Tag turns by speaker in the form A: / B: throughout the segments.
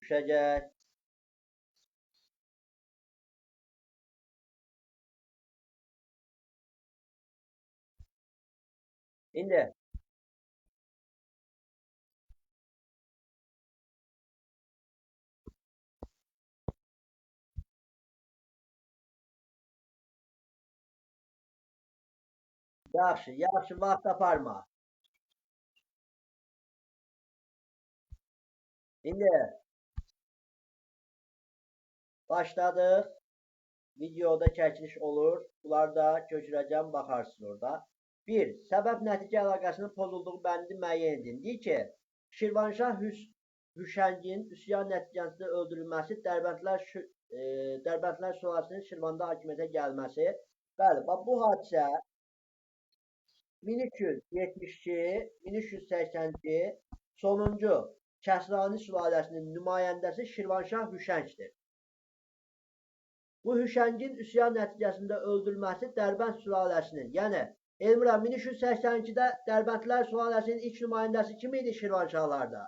A: düşəcək. İndi yaxşı, yaxşı vaxt aparma. İndi başladıq. Videoda çəkiliş olur. Bunları da köçürəcəm, baxarsınız orada. 1. Səbəb-nəticə əlaqəsinin pozulduğu bəndi müəyyən edin. Deyir ki, Şirvanşah Hüşəngin üsyan nəticəsində öldürülməsi, Dərbəndlər sülaləsinin Şirvanda hakimiyyətə gəlməsi. Bəli, bu hadisə 1372-1382 sonuncu Kəsrani sülaləsinin nümayəndəsi Şirvanşah Hüşəngdir. Bu Hüşəngin üsyan nəticəsində öldürülməsi Dərbənd sülaləsinin, yəni Elmira 1382-də Dərbəndlər sülaləsinin ilk nümayəndəsi kim idi Şirvanşahlarda?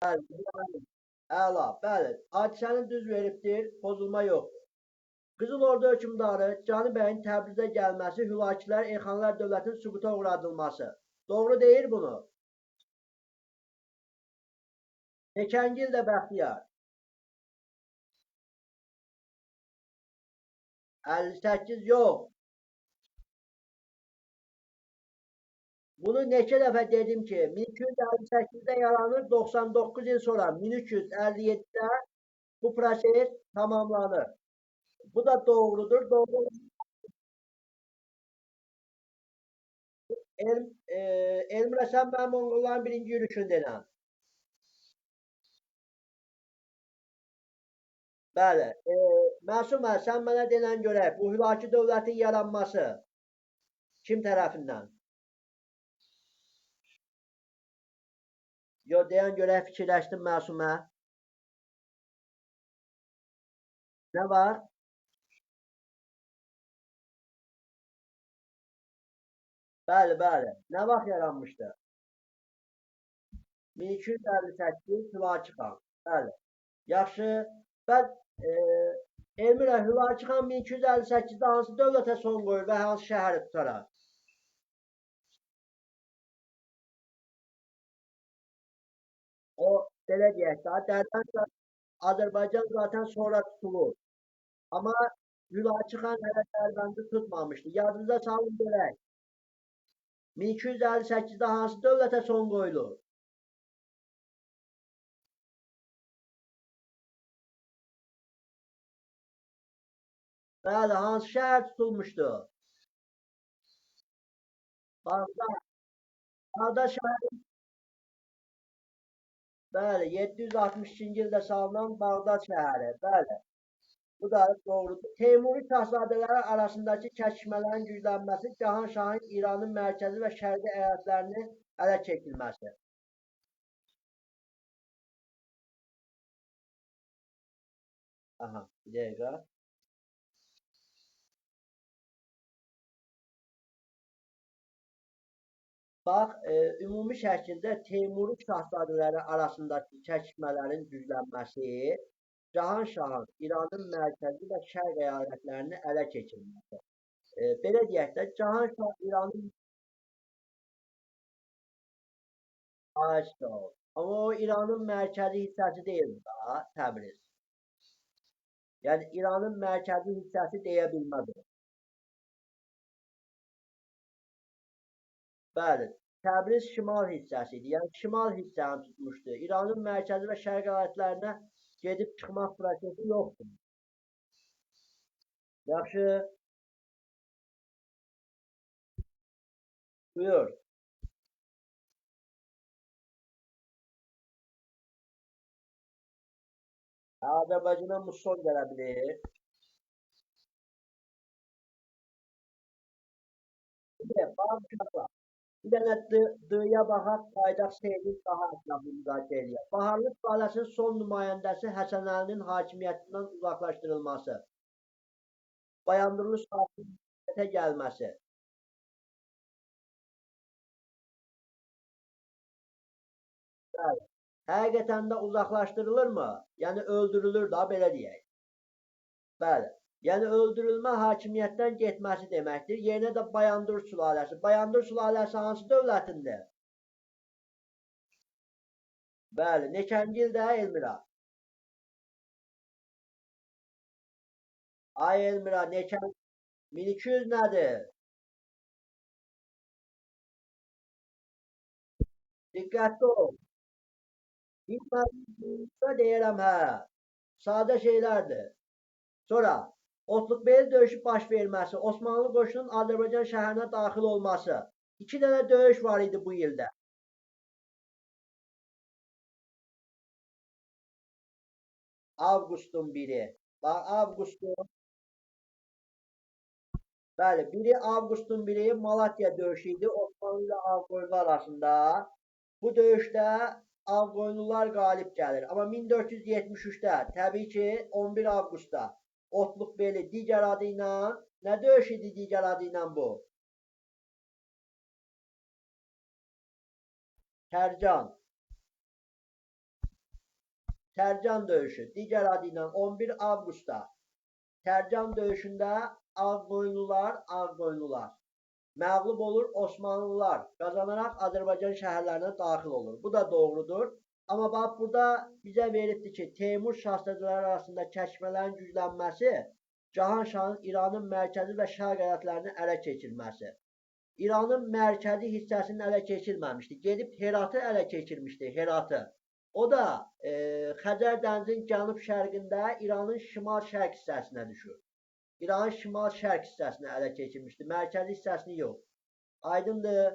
A: Bəli, əla, bəli. Hadisəni düz veribdir, pozulma yoxdur. Qızıl Ordu hökmdarı Cani bəyin Təbrizə gəlməsi, Hülakilər, Elxanlar dövlətinin süquta uğradılması. Doğru deyir bunu. Neçənci ildə Bəxtiyar? 58 yox. Bunu neçə dəfə dedim ki, 1258-də yaranır, 99 il sonra 1357-də bu proses tamamlanır. Bu da doğrudur. Doğru. Elmira, sən mənim Monqolların birinci yürüşündənəm. Bəli. Məsumə, sən mənə denən görək, bu Hülaki dövlətin yaranması kim tərəfindən? Yo, deyən görək, fikirləşdim Məsumə. Nə var? Bəli, bəli. Nə vaxt yaranmışdı? 1258 Hülaki xan. Bəli. Yaxşı. Bəs Elmira, Hülaki xan 1258-də hansı dövlətə son qoyur və hansı şəhəri tutaraq? O, belə deyək də, Dərbənd Azərbaycan zaten sonra tutulur. Amma Hülaki xan hələ Dərbəndi tutmamışdı. Yadınıza salın görək. 1258-də hansı dövlətə son qoyulur? Bəli, hansı şəhər tutulmuşdu? Bağdad. Bağdad şəhəri, bəli, 762-ci ildə salınan Bağdad şəhəri. Bəli, bu da doğrudur. Teymuri şahzadələri arasındakı çəkişmələrin güclənməsi, Cahanşahın İranın mərkəzi və şərqi əyalətlərini ələ çəkilməsi. Aha, bir dəqiqə. Bax, ümumi şəkildə Teymuri şahzadələri arasındakı çəkişmələrin güclənməsi, Cahanşahın İranın mərkəzi və şərq əyalətlərini ələ keçirməsi. Belə deyək də, Cahanşah İranın Amma o İranın mərkəzi hissəsi deyil da, Təbriz. Yəni İranın mərkəzi hissəsi deyə bilməz o. Bəli, Təbriz şimal hissəsi idi. Yəni şimal hissəni tutmuşdu. İranın mərkəzi və şərq əyalətlərinə gedib çıxmaq prosesi yoxdur. Yaxşı, buyur. Azərbaycana muson gələ bilir. Bir dənə D-yə baxaq, Paydaş Seyidin daha ətraflı müzakirə eləyək. Baharlı sülaləsinin son nümayəndəsi Həsənəlinin hakimiyyətindən uzaqlaşdırılması. Bayandurlu sülaləsinin gəlməsi. Bəli. Həqiqətən də uzaqlaşdırılırmı? Yəni öldürülür da, belə deyək. Bəli. Yəni öldürülmə hakimiyyətdən getməsi deməkdir. Yerinə də Bayandur sülaləsi. Bayandur sülaləsi hansı dövlətindir? Bəli. Neçənci ildə Elmira? Ay Elmira, 1200 nədir? Diqqətli ol. Bilmədiyinizdə deyirəm hə. Sadə şeylərdir. Sonra Otluqbeyli döyüşü baş verməsi, Osmanlı qoşunun Azərbaycan şəhərinə daxil olması. 2 dənə döyüş var idi bu ildə. Avqustun 1-i. Bax, Avqustun, bəli, 1-i Avqustun 1-i Malatya döyüşü idi Osmanlı ilə Ağqoyunlu arasında. Bu döyüşdə Ağqoyunlular qalib gəlir. Amma 1473-də, təbii ki, 11 Avqustda Otluqbeyli digər adı ilə, nə döyüş idi digər adı ilə bu? Tərcan. Tərcan döyüşü, digər adı ilə 11 Avqustda. Tərcan döyüşündə Ağqoyunlular məğlub olur, Osmanlılar qazanaraq Azərbaycan şəhərlərinə daxil olur. Bu da doğrudur. Amma bax, burada bizə verilibdir ki, Teymur şahzadələri arasında çəkişmələrin güclənməsi, Cahanşahın İranın mərkəzi və şərq əyalətlərini ələ keçirməsi. İranın mərkəzi hissəsini ələ keçirməmişdi. Gedib Heratı ələ keçirmişdi, Heratı. O da Xəzər dənizinin cənub-şərqində İranın şimal-şərq hissəsinə düşür. İranın şimal-şərq hissəsini ələ keçirmişdi, mərkəzi hissəsini yox. Aydındır.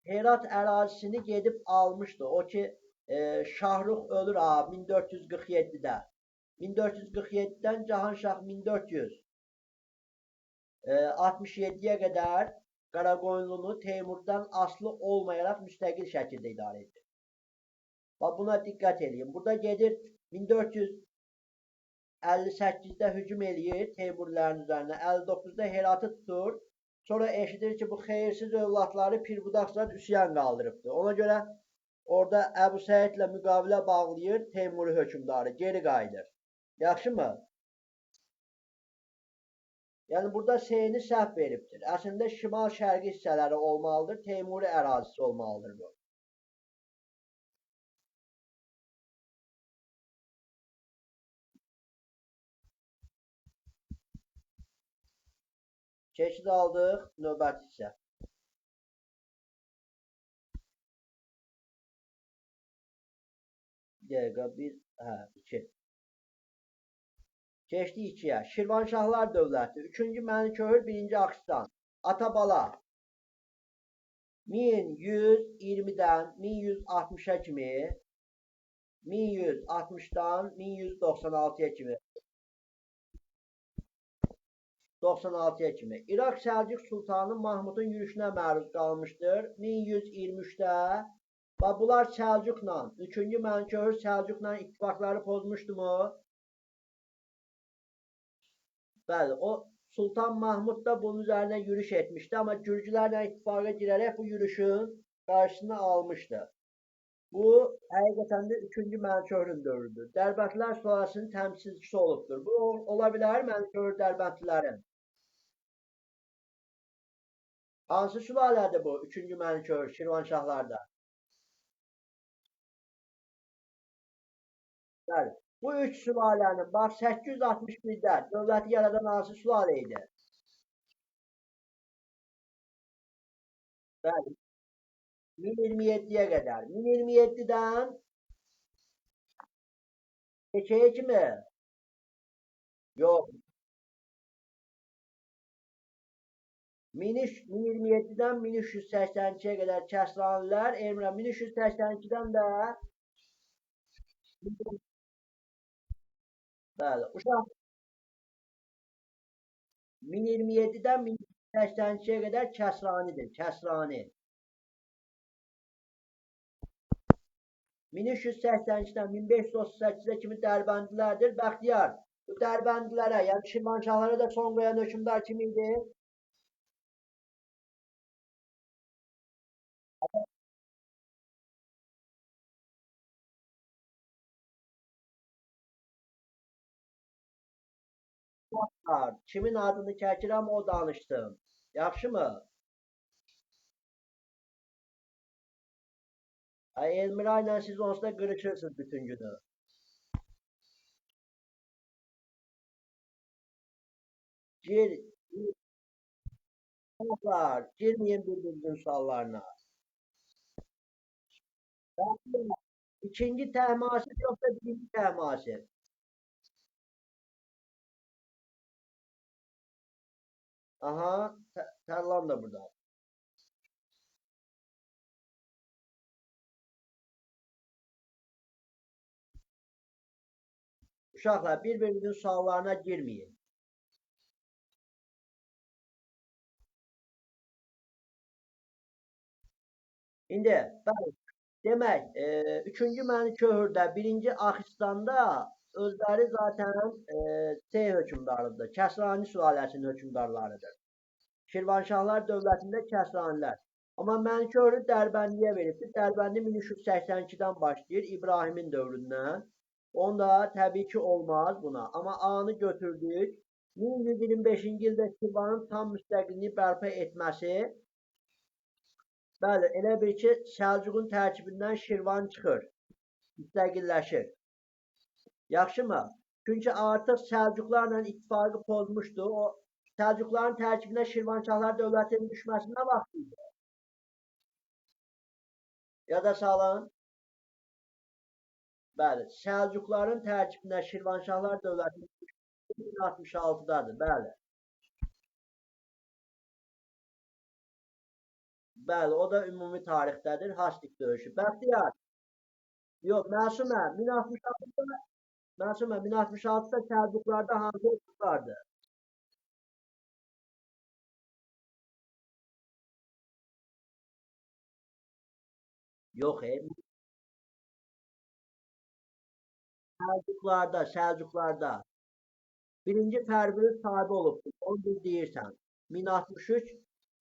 A: Herat ərazisini gedib almışdı. O ki, Şahrux ölür 1447-də. 1447-dən Cahanşah 1467-yə qədər Qaraqoyunlunu Teymurdan asılı olmayaraq müstəqil şəkildə idarə edir. Bax, buna diqqət edin. Burada gedir 1458-də hücum eləyir Teymurlərin üzərinə. 59-da Heratı tutur. Sonra eşidir ki, bu xeyirsiz övladları Pirbudaqsad üsyan qaldırıbdır. Ona görə orada Əbu Səidlə müqavilə bağlayır Teymuri hökmdarı. Geri qayıdır. Yaxşımı? Yəni burada seyini səhv veribdir. Əslində şimal-şərqi hissələri olmalıdır. Teymuri ərazisi olmalıdır bu. Keçid aldıq, növbəti hissə. Dəqiqə 2. Keçdi 2-yə. Şirvanşahlar dövləti. 3-cü Məlikköhür, 1-ci Axistan. Atabala. 1120-dən 1160-a kimi, 1160-dan 1196-ya kimi. 96-ya kimi. İraq Səlcuq Sultanı Mahmudun yürüşünə məruz qalmışdır. 1123-də və bunlar Səlcuqla, 3-cü Məlikköhür Səlcuqla ittifaqları pozmuşdumu? Bəli, o Sultan Mahmud da bunun üzərinə yürüş etmişdi, amma Gürcülərlə ittifaqa girərək bu yürüşün qarşısını almışdı. Bu, həqiqətən də 3-cü Məlikköhrün dövrüdür. Dərbəndlər sülaləsinin təmsilçisi olubdur. Bu, ola bilər Məlikköhr Dərbəndlilərin. Hansı sülalədir bu 3-cü Məlikköhr Şirvanşahlarda? Bəli. Bu 3 sülalənin, bax 861-də dövləti yaradan hansı sülalə idi? Bəli. 1027-yə qədər. 1027-dən neçəyə kimi? Yox. 1027-dən 1382-yə qədər Kəsranilər, Ermənilər 1382-dən də bəli, uşaq 1027-dən 1382-yə qədər Kəsranidir, Kəsrani. 1382-dən 1538-ə kimi Dərbəndlilərdir. Bəxtiyar, bu Dərbəndlilərə, yəni Şirvanşahlara da son qoyan hökmdar kim idi? Kimin adını çəkirəm o danışsın. Yaxşımı? Elmira ilə siz onsuz da qırışırsınız bütün günü. Gir, girmeyin birbirinizin suallarına. İkinci təmasir yoxsa birinci təmasir? Aha, Tərlan da burada. Uşaqlar bir-birinizin suallarına girmeyin. İndi, bəli, demək, üçüncü Məniköhürdə, birinci Axistanda özləri zaten Sey hökmdarıdır. Kəsrani sülaləsinin hökmdarlarıdır. Şirvanşahlar dövlətində Kəsranilər. Amma Məniköhürü Dərbəndliyə veribdir. Dərbəndi 1382-dən başlayır, İbrahimin dövründən. Onda təbii ki olmaz buna. Amma anı götürdük. 1125-ci ildə Şirvanın tam müstəqilliğini bərpa etməsi. Bəli, elə bir ki, Səlcuqun tərkibindən Şirvan çıxır, müstəqilləşir. Yaxşımı? Çünki artıq Səlcuqlarla ittifaqı pozmuşdu. O Səlcuqların tərkibinə Şirvanşahlar dövlətinin düşməsi nə vaxt idi? Yada salın. Bəli, Səlcuqların tərkibinə Şirvanşahlar dövlətinin düşməsi 1066-dadır. Bəli. Bəli, o da ümumi tarixdədir. Hastik döyüşü. Bəxtiyar. Yox, Məsumə, 1066-da Məsumə, 1066-da Səlcuqlarda hansı hökmdardır? Yox, Səlcuqlarda. Birinci Fərqürüz tabe olubdur. Onu düz deyirsən. 1063,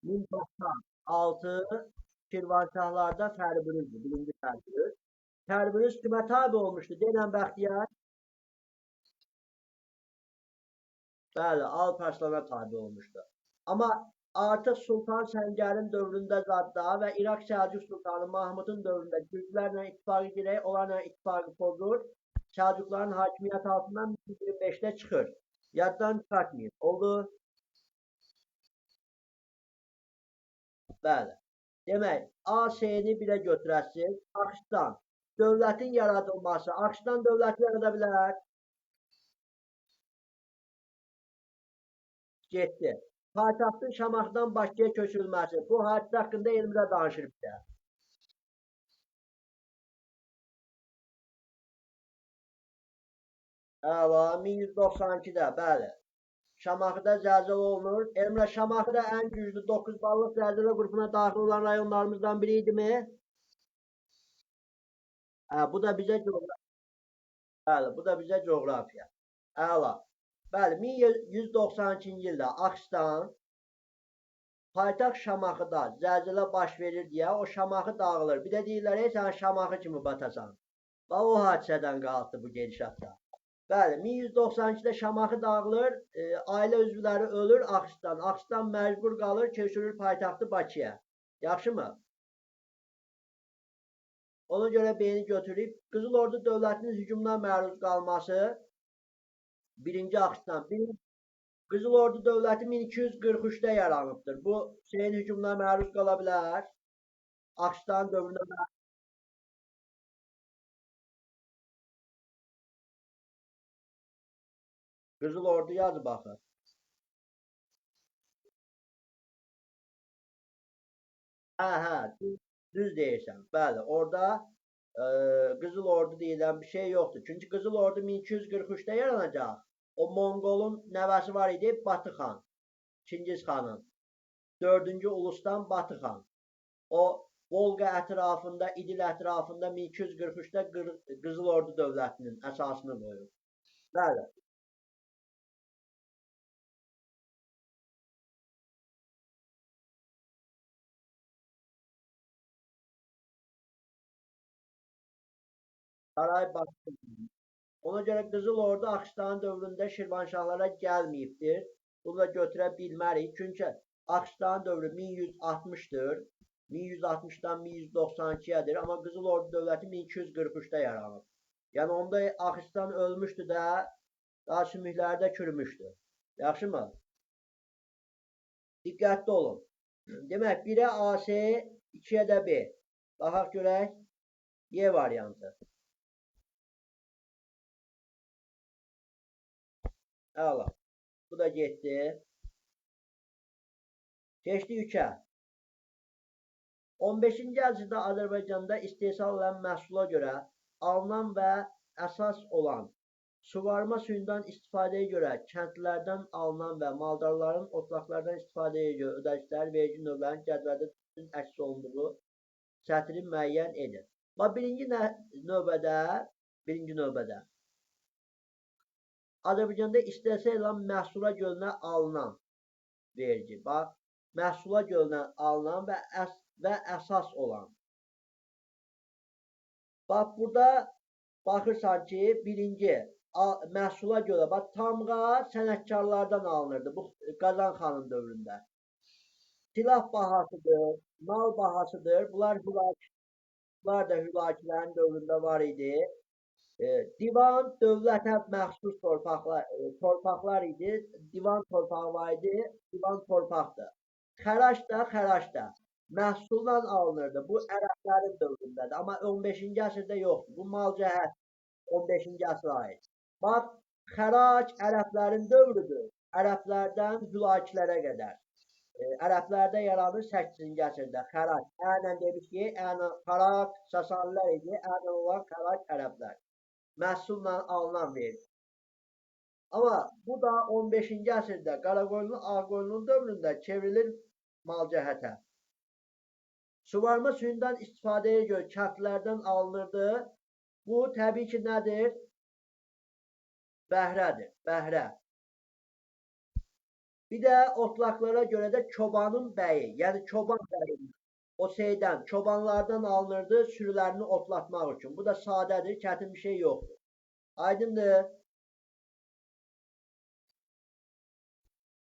A: 1096 Şirvanşahlarda Fərqürüzdür. Birinci Fərqürüz. Fərqürüz kimə tabe olmuşdu? Deyilən Bəxtiyar. Bəli, Alparslan'a tabe olmuşdu. Amma artıq Sultan Səngərin dövründə zadda və İraq Səlcuq Sultanı Mahmudun dövründə Gürcülərlə ittifaqı girək, onlarla ittifaqı pozur. Səlcuqların hakimiyyət altından 1325-də çıxır. Yaddan çıxartmayın. Oldu? Bəli. Demək, ASE'ni birə götürəsiz. Axistan. Dövlətin yaradılması. Axistan dövləti yarada bilər. Getdi. Paytaxtın Şamaxıdan Bakıya köçürülməsi. Bu hadisə haqqında Elmira danışır bizə. Əla, 1192-də, bəli. Şamaxıda zəlzələ olunur. Elmira, Şamaxıda ən güclü 9 ballıq zəlzələ qrupuna daxil olan rayonlarımızdan biri idimi? Bu da bizə coğrafiya. Bəli, bu da bizə coğrafiya. Əla. Bəli, 1192-ci ildə Axistan paytaxt Şamaxıda zəlzələ baş verir deyə o Şamaxı dağılır. Bir də deyirlər, sən Şamaxı kimi batasan. Və o hadisədən qalxdı bu gedişatda. Bəli, 1192-də Şamaxı dağılır, ailə üzvləri ölür Axistan. Axistan məcbur qalır, köçürür paytaxtı Bakıya. Yaxşımı? Ona görə beyni götürüb, Qızıl Ordu dövlətinin hücumuna məruz qalması birinci Axistan. Qızıl Ordu dövləti 1243-də yaranıbdır. Bu şeyin hücumuna məruz qala bilər. Axistan dövründə Qızıl Ordu yazıb baxın. Hə, düz deyirsən. Bəli, orada Qızıl Ordu deyilən bir şey yoxdur. Çünki Qızıl Ordu 1243-də yaranacaq. O Monqolun nəvəsi var idi, Batı xan. Çingiz xanın. 4-cü Ulustan Batı xan. O Volqa ətrafında, İdil ətrafında 1243-də Qızıl Ordu dövlətinin əsasını qoyur. Bəli. Saray Batı. Ona görə Qızıl Ordu Axşıstanın dövründə Şirvanşahlara gəlməyibdir. Bunu da götürə bilmərik. Çünki Axşıstanın dövrü 1160'dır. 1160'dan 1192'dir. Amma Qızıl Ordu dövləti 1243'də yaranıb. Yəni onda Axşıstan ölmüşdü də, daha sümüklərdə çürümüşdü. Yaxşımı? Diqqətli olun. Demək, 1'ə AC, 2'yə də B. Baxaq görək. Y variantı. Əla. Bu da getdi. Keçdi 3'ə. 15-ci əsrdə Azərbaycanda istehsal olan məhsula görə alınan və əsas olan suvarma suyundan istifadəyə görə kəndlərdən alınan və maldarların otlaqlardan istifadəyə görə ödənişlər vergi növlərinin cədvəldə düzgün əks olunduğu sətri müəyyən edir. Bax, birinci növbədə Azərbaycanda istehsal olan məhsula görə alınan vergi. Bax, məhsula görə alınan və əsas olan. Bax, burada baxırsan ki, birinci məhsula görə, bax, tamğa sənətkarlardan alınırdı bu Qazan xanın dövründə. Silah bahasıdır, mal bahasıdır. Bunlar da hülakilərin dövründə var idi. Divan dövlətə məxsus torpaqlar idi. Divan torpağı var idi. Divan torpaqdır. Xərac da məhsulla alınırdı. Bu ərəblərin dövründədir. Amma 15-ci əsrdə yoxdur. Bu mal cəhət 15-ci əsrə aid. Bax, xərac ərəblərin dövrüdür. Ərəblərdən hülakilərə qədər. Ərəblərdə yaranır 8-ci əsrdə xərac. Ənən demiş ki, xərac Sasanilər idi. Ənən olan xərac ərəblər. Məhsulla alınan vergi. Amma bu da 15-ci əsrdə Qaraqoyunlu, Ağqoyunlu dövründə çevrilir mal cəhətə. Suvarma suyundan istifadəyə görə kəndlərdən alınırdı. Bu təbii ki nədir? Bəhrədir, bəhrə. Bir də otlaqlara görə də çobanın bəyi, yəni çoban bəyi o şeydən, çobanlardan alınırdı sürülərini otlatmaq üçün. Bu da sadədir, çətin bir şey yoxdur. Aydındır.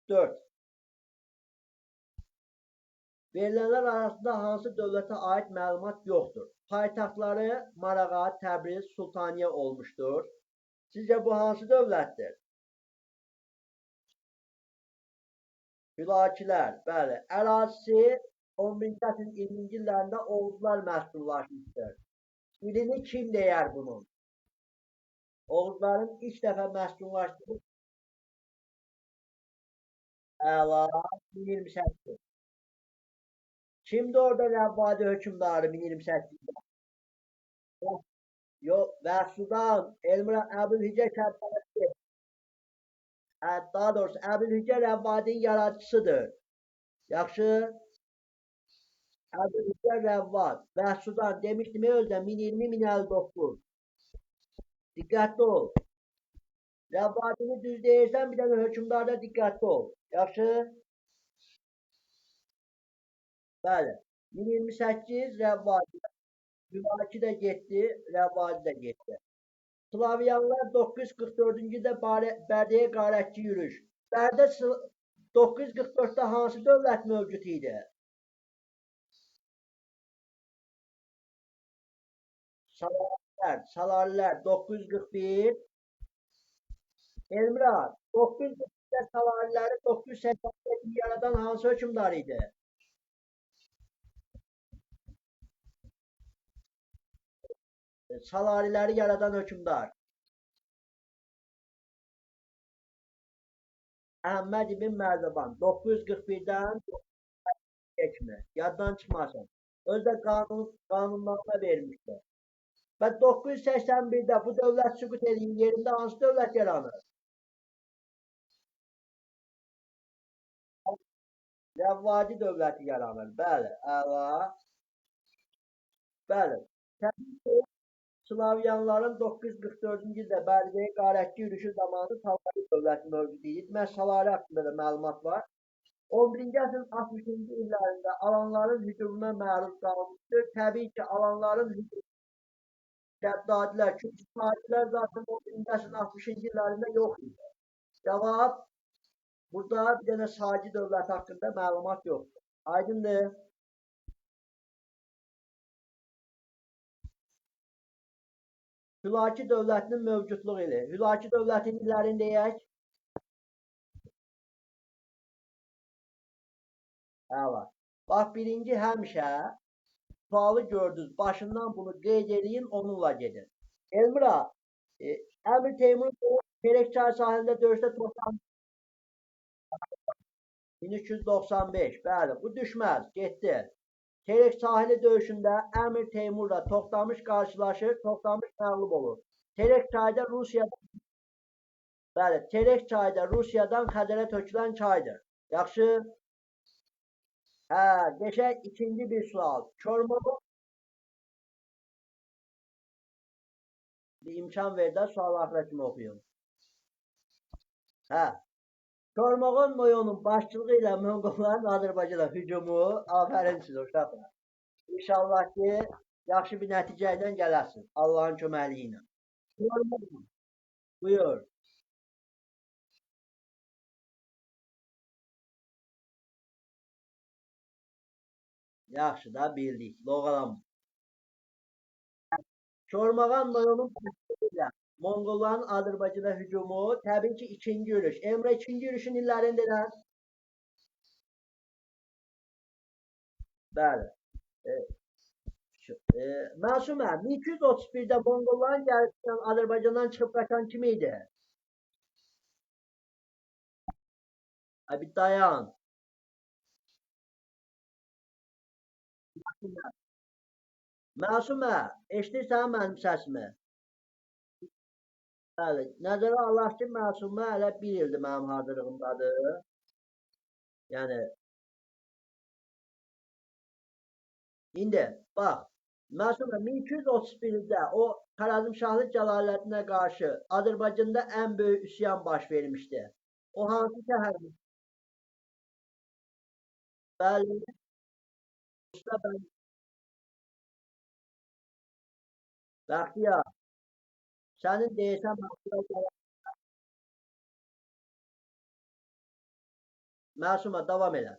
A: 4. Verilənlər arasında hansı dövlətə aid məlumat yoxdur? Paytaxtları Marağa, Təbriz, Sultaniyə olmuşdur. Sizcə bu hansı dövlətdir? Hülakilər, bəli. Ərazisi 11-ci əsrin 20-ci illərində Oğuzlar məskunlaşmışdır. İlini kim deyər bunun? Oğuzların ilk dəfə məskunlaşdığı əla 1028. Kimdir orada Rəvvadi hökümdarı 1028'də? Yox, Vəhsudan, Elmira Əbülhicə Kərbəlisi. Daha doğrusu Əbülhicə Rəvvadinin yaradıcısıdır. Yaxşı. Əbülhicə Rəvvad. Vəhsudan demişdim özdə 1020-1059. Diqqətli ol. Rəvvadini düz deyirsən, bir dənə hökümdarda diqqətli ol. Yaxşı. Bəli. 1028 Rəvvadi. Hülaki də getdi, Rəvvadi də getdi. Slavyanlar 944-cü ildə Bərdəyə qarətçi yürüş. Bərdə 944'də hansı dövlət mövcud idi? Salarilər 941. Elmira 941'də Salariləri 987 yaradan hansı hökümdar idi? Salariləri yaradan hökümdar. Əhməd ibn Mərzəban 941'dən geçmir. Yaddan çıxmasın. Özdə qanunnamə vermişdir. Və 981'də bu dövlət süqut edin yerində hansı dövlət yaranır? Rəvvadi dövləti yaranır. Bəli, əla. Bəli. Təbii ki, Slavyanların 944-cü ildə Bərdəyə qarətçi yürüşü zamanı Salari dövləti mövcud idi. Demək, Salari haqqında da məlumat var. 11-ci əsrin 60-cı illərində Alanların hücumuna məruz qalmışdır. Təbii ki, Alanların Şəddadilər, çünki sahiblər zaten o 1960-cı illərində yox idi. Cavab, burada bir dənə Sacı dövləti haqqında məlumat yoxdur. Aydındır. Hülaki dövlətinin mövcudluğu ili. Hülaki dövlətin illərini deyək. Əla. Bax, birinci həmişə sualı gördünüz. Başından bunu qeyd eləyin, onunla gedin. Elmira, Əmir Teymur Terek çay sahilində döyüşdə toplandı. 1395. Bəli, bu düşməz. Getdi. Terek sahili döyüşündə Əmir Teymurla Toxtamış qarşılaşır, Toxtamış məğlub olur. Terek çayda Rusiyadan, bəli, Terek çayda Rusiyadan Xəzərə tökülən çaydır. Yaxşı? Hə, geçək ikinci bir sual. Kormoğun bir imkan ver də sual axıra kimi oxuyun. Hə. Kormoğun Moyonun başçılığı ilə Monqolların Azərbaycana hücumu, afərin sizə uşaqlar. İnşallah ki, yaxşı bir nəticə ilə gələsiniz. Allahın köməkliyi ilə. Kormoğun, buyur. Yaxşı da bildik. Loğalam. Kormağan Moyonun başçılığı ilə Monqolların Azərbaycana hücumu, təbii ki, ikinci yürüş. Emre ikinci yürüşün illərini denən. Bəli. Məsumə, 1231-də Monqolların gəlişindən Azərbaycandan çıxıb qaçan kim idi? Bir dayan. Məsumə, eşidirsən mənim səsimi? Bəli. Nəzərə alaq ki, Məsumə hələ bir ildir mənim hazırlığımdadır. Yəni, indi, bax, Məsumə 1231-də o Xarəzmşahlı Cəlaləddinə qarşı Azərbaycanda ən böyük üsyan baş vermişdi. O hansı şəhərdir? Bəli, usta ben Bəxtiyar, sənin deyəsən Məsumə davam elə.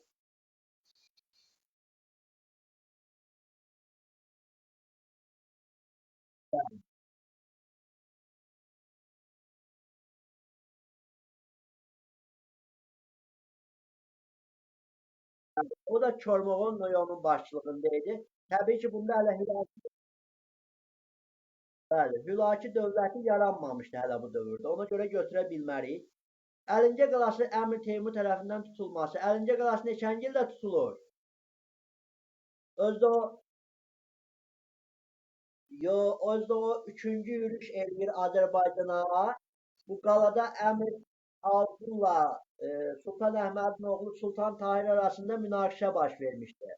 A: O da Kormoğun Noyonun başçılığındaydı. Təbii ki, bunda hələ bəli, Hülaki dövləti yaranmamışdı hələ bu dövrdə. Ona görə götürə bilmərik. Əlincə qalası Əmir Teymur tərəfindən tutulması. Əlincə qalası neçənci ildə tutulur? Özdə o üçüncü yürüş eləyir Azərbaycana. Bu qalada Əmir Altunla Sultan Əhmədin oğlu Sultan Tahir arasında münaqişə baş vermişdi.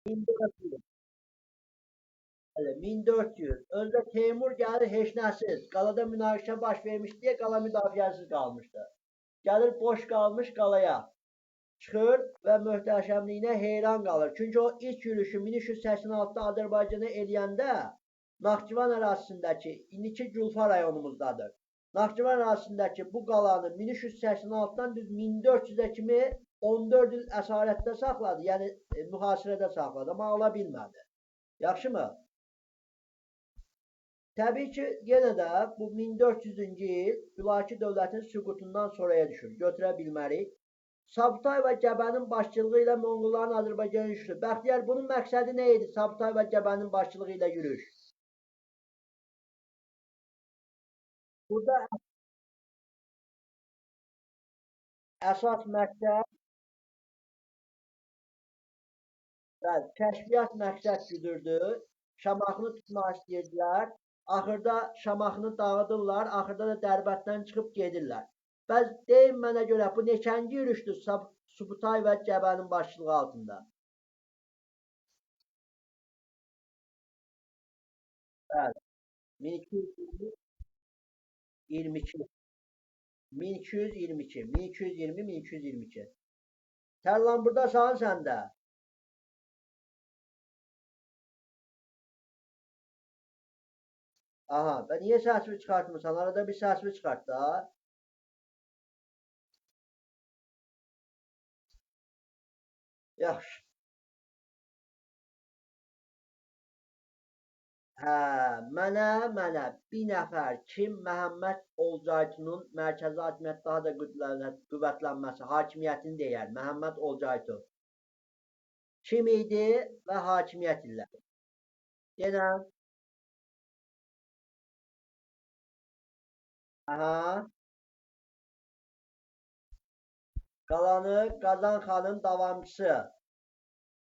A: 1400. 1400. Özdə Teymur gəlir heç nəsiz. Qalada münaqişə baş vermiş deyə qala müdafiəsiz qalmışdı. Gəlir boş qalmış qalaya. Çıxır və möhtəşəmliyinə heyran qalır. Çünki o ilk yürüşü 1386-da Azərbaycana eləyəndə Naxçıvan ərazisindəki, indiki Gülfa rayonumuzdadır. Naxçıvan ərazisindəki bu qalanı 1386-dan düz 1400-ə kimi 14 il əsarətdə saxladı, yəni mühasirədə saxladı, amma ala bilmədi. Yaxşımı? Təbii ki, yenə də bu 1400-cü il Hülaki dövlətin süqutundan sonraya düşür. Götürə bilmərik. Sabutay və Gəbənin başçılığı ilə Monqolların Azərbaycana yürüşü. Bəxtiyar, bunun məqsədi nə idi? Sabutay və Gəbənin başçılığı ilə yürüş. Burada əsas məqsəd kəşfiyyat məqsəd güdürdü. Şamaxını tutmaq istəyirdilər. Axırda Şamaxını dağıdırlar. Axırda da Dərbətdən çıxıb gedirlər. Bəs deyin mənə görə bu neçənci yürüşdür Subutay və Gəbənin başçılığı altında? Bəli. 1222. 1222. 1220, 1222. Tərlan buradasan sən də. Aha, ben niye sesimi çıkartmıyorsan? Arada bir sesimi çıkart da. Yaxşı. Hə, mənə bir nəfər kim Məhəmməd Olcaytunun mərkəzi hakimiyyət daha da qüvvətlənməsi, hakimiyyətini deyər. Məhəmməd Olcaytun. Kim idi və hakimiyyət illəri? Denən. Aha. Qalanı Qazan xanın davamçısı.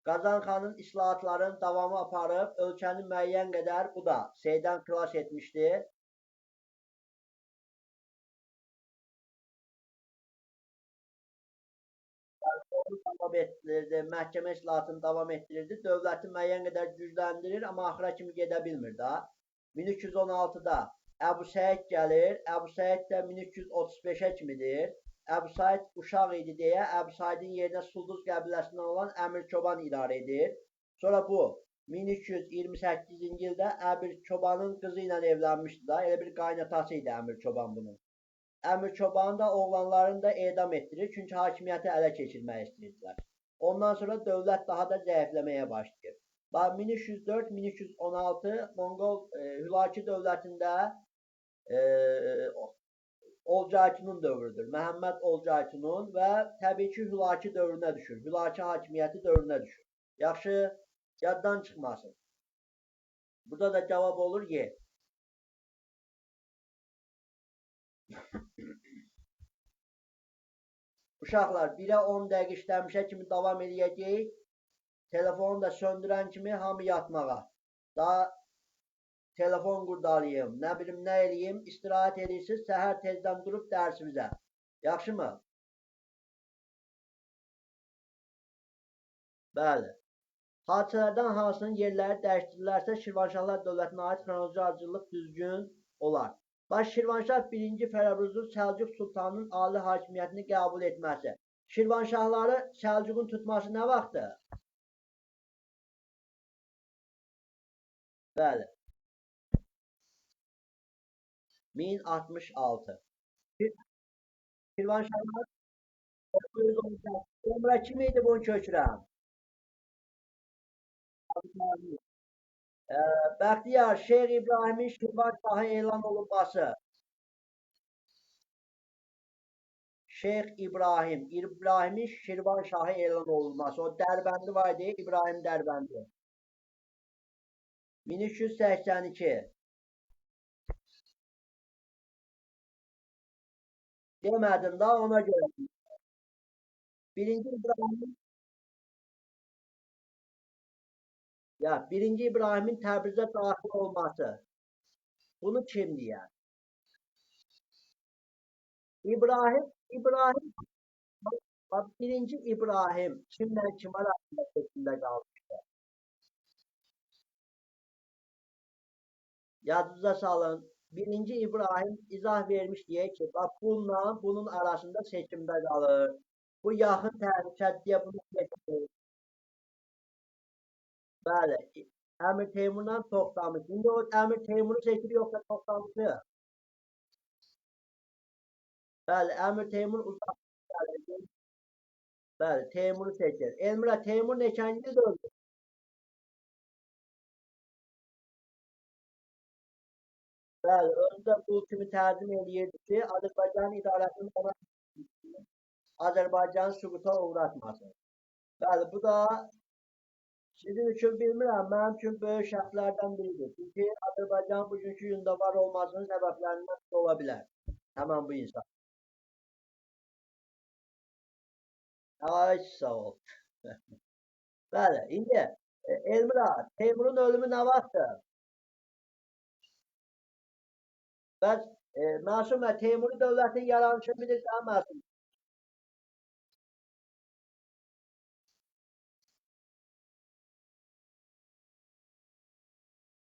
A: Qazan xanın islahatların davamı aparıb ölkəni müəyyən qədər bu da şeydən xilas etmişdi. Davam etdirirdi, məhkəmə islahatını davam etdirirdi. Dövləti müəyyən qədər gücləndirir, amma axıra kimi gedə bilmir da. 1316-da Əbu Səid gəlir. Əbu Səid də 1335-ə kimidir. Əbu Said uşaq idi deyə Əbu Saidin yerinə Sulduz qəbiləsindən olan Əmir Çoban idarə edir. Sonra bu 1328-ci ildə Əmir Çobanın qızı ilə evlənmişdi da. Elə bir qaynatası idi Əmir Çoban bunun. Əmir Çobanı da oğlanlarını da edam etdirir. Çünki hakimiyyəti ələ keçirmək istəyirdilər. Ondan sonra dövlət daha da zəifləməyə başlayır. 1304-1316 Monqol Hülaki dövlətində Olcaytunun dövrüdür. Məhəmməd Olcaytunun və təbii ki, Hülaki dövrünə düşür. Hülaki hakimiyyəti dövrünə düşür. Yaxşı, yaddan çıxmasın. Burada da cavab olur Y. Uşaqlar, 1-ə 10 dəqiqə işləmişə kimi davam edəcəyik. Telefonu da söndürən kimi hamı yatmağa. Daha telefon qurdalayım, nə bilim nə eləyim, istirahət edirsiniz, səhər tezdən durub dərsimizə. Yaxşımı? Bəli. Hadisələrdən hansının yerləri dəyişdirilərsə, Şirvanşahlar dövlətinə aid xronoloji ardıcıllıq düzgün olar. Baş Şirvanşah 1-ci Fərəbuzun Səlcuq Sultanının ali hakimiyyətini qəbul etməsi. Şirvanşahları Səlcuqun tutması nə vaxtdır? Bəli. 1066. Şirvanşahlar 918. Sonra kim idi bunu köçürən? Bəxtiyar, Şeyx İbrahimin Şirvanşahı elan olunması. Şeyx İbrahimin Şirvanşahı elan olunması. O Dərbəndi var idi, İbrahim Dərbəndi. 1382. Demədim da ona görə. Birinci İbrahimin birinci İbrahimin Təbrizə daxil olması. Bunu kim deyər? İbrahim birinci İbrahim kimlə kim arasında seçimdə qalmışdı? Yadınıza salın. Birinci İbrahim izah vermiş diye ki, bak bununla bunun arasında seçimde kalır. Bu yaxın təhlükədir bunu seçir. Bəli. Əmir Teymurla Toxtamış. İndi o Əmir Teymuru seçir yoxsa Toxtamışı? Bəli, Əmir Teymur uzaq gəlir. Bəli, Teymuru seçir. Elmira Teymur neçənci ildə öldü? Bəli, özü də qul kimi təzim eləyirdi ki, Azərbaycan idarəsinin ona Azərbaycanı süquta uğratmasın. Bəli, bu da sizin üçün bilmirəm, mənim üçün böyük şərtlərdən biridir. Çünki Azərbaycan bugünkü gündə var olmasının səbəblərindən biri ola bilər. Həmən bu insan. Ay, sağ ol. Bəli, indi Elmira, Teymurun ölümü nə vaxtdır? Bəs Məsumə, Teymuri dövlətin yaranışını bilirsən Məsum?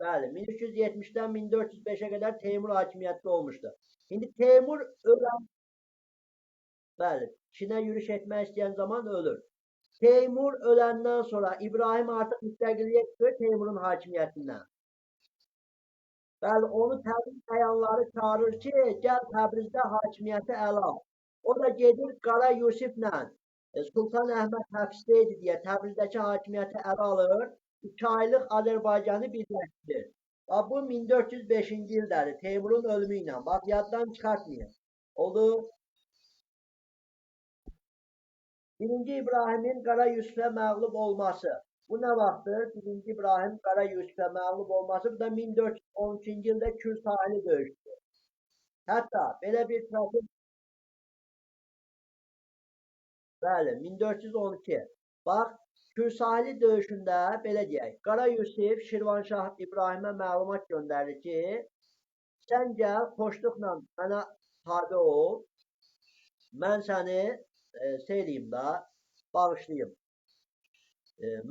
A: Bəli, 1370-dən 1405-ə qədər Teymur hakimiyyətdə olmuşdu. İndi Teymur ölən, bəli, Çinə yürüş etmək istəyən zaman ölür. Teymur öləndən sonra İbrahim artıq müstəqilliyə çıxır Teymurun hakimiyyətindən. Bəli, onu Təbriz əyanları çağırır ki, gəl Təbrizdə hakimiyyəti ələ al. O da gedir Qara Yusiflə Sultan Əhməd həbsdə idi deyə Təbrizdəki hakimiyyəti ələ alır, 2 aylıq Azərbaycanı birləşdirir. Bu 1405-ci ildədir, Teymurun ölümü ilə. Bax, yaddan çıxartmayın. Oldu. Birinci İbrahimin Qara Yusifə məğlub olması. Bu nə vaxtdır? Birinci İbrahim Qara Yusifə məğlub olması. Bu da 1413-cü ildə Kür sahili döyüşüdür. Hətta belə bir prosesdir. Bəli, 1412. Bax, Kür sahili döyüşündə belə deyək, Qara Yusif Şirvanşah İbrahimə məlumat göndərir ki, sən gəl xoşluqla mənə tabe ol, mən səni eləyim da, bağışlayım.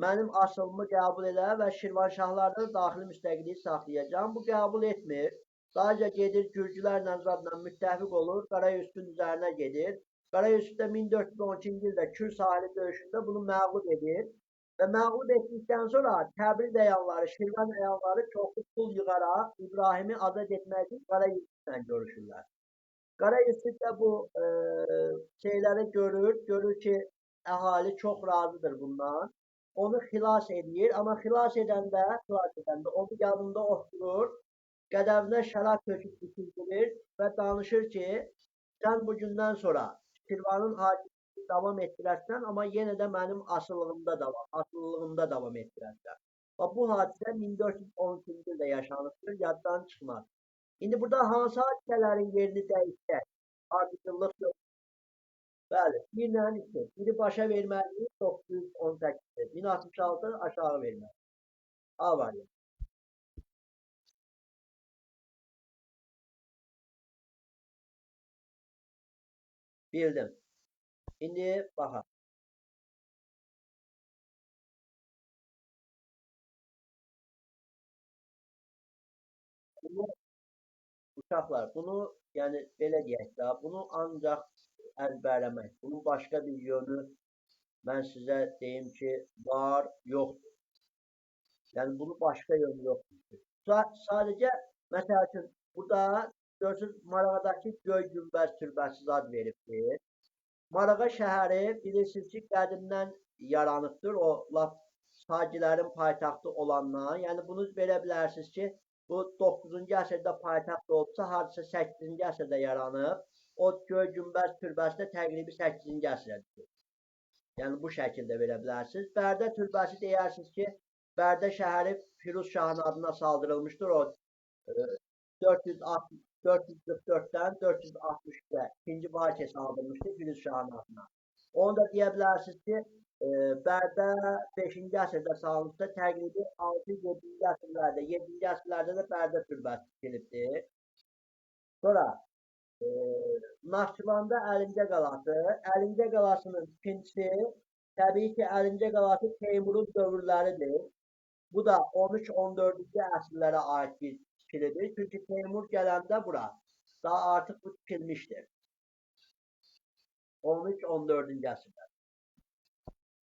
A: Mənim asılımı qəbul elə və Şirvanşahlardan daxili müstəqilliyi saxlayacağım. Bu qəbul etmir. Sadəcə gedir Gürcülərlə zadla müttəfiq olur, Qara Yusifin üzərinə gedir. Qara Yusif də 1412-ci ildə Kür sahili döyüşündə bunu məğlub edir. Və məğlub etdikdən sonra Təbriz əyanları, Şirvan əyanları çoxlu pul yığaraq İbrahimi azad etmək üçün Qara Yusiflə görüşürlər. Qara Yusif də bu şeyləri görür ki, əhali çox razıdır bundan. Onu xilas edir, amma xilas edəndə onu yanında oturur, qədəvinə şərab töküb bitirdirir və danışır ki, sən bu gündən sonra Şirvanın hakimiyyətini davam etdirərsən, amma yenə də mənim asıllığımda davam etdirərsən. Və bu hadisə 1413-cü ildə yaşanıbdır, yaddan çıxmaz. İndi burada hansı hadisələrin yerini dəyişək? Ardıcıllıq yox. Bəli, birlə iki. Biri başa verməliyik 918'dir. 1066 aşağı verməli. A variantı. Bildim. İndi baxaq. Uşaqlar, bunu yəni belə deyək də, bunu ancaq əzbərləmək. Bunun başqa bir yönü mən sizə deyim ki, var, yoxdur. Yəni bunu başqa yönü yoxdur. Sadəcə məsəl üçün burada görürsünüz Marağadakı Göy Günbəz türbəsi ad veribdir. Marağa şəhəri bilirsiniz ki, qədimdən yaranıbdır. O lap Sacilərin paytaxtı olandan. Yəni bunu verə bilərsiniz ki, bu 9-cu əsrdə paytaxt olsa, hardasa 8-ci əsrdə yaranıb. O Göy Günbəz türbəsi də təqribi 8-ci əsrədir. Yəni bu şəkildə verə bilərsiniz. Bərdə türbəsi deyirsiniz ki, Bərdə şəhəri Firuz Şahın adına saldırılmışdır. O 444-dən 460'da ikinci Bakı saldırmışdır Firuz Şahın adına. Onu da deyə bilərsiniz ki, Bərdə 5-ci əsrdə salınmışsa, təqribi 6-7-ci əsrlərdə, 7-ci əsrlərdə də Bərdə türbəsi tikilibdir. Sonra Naxçıvanda Əlincə qalası, Əlincə qalasının tikintisi təbii ki, Əlincə qalası Teymurun dövrləridir. Bu da 13-14-cü əsrlərə aid bir tikilidir. Çünki Teymur gələndə bura daha artıq bu tikilmişdir. 13-14-cü əsrlər.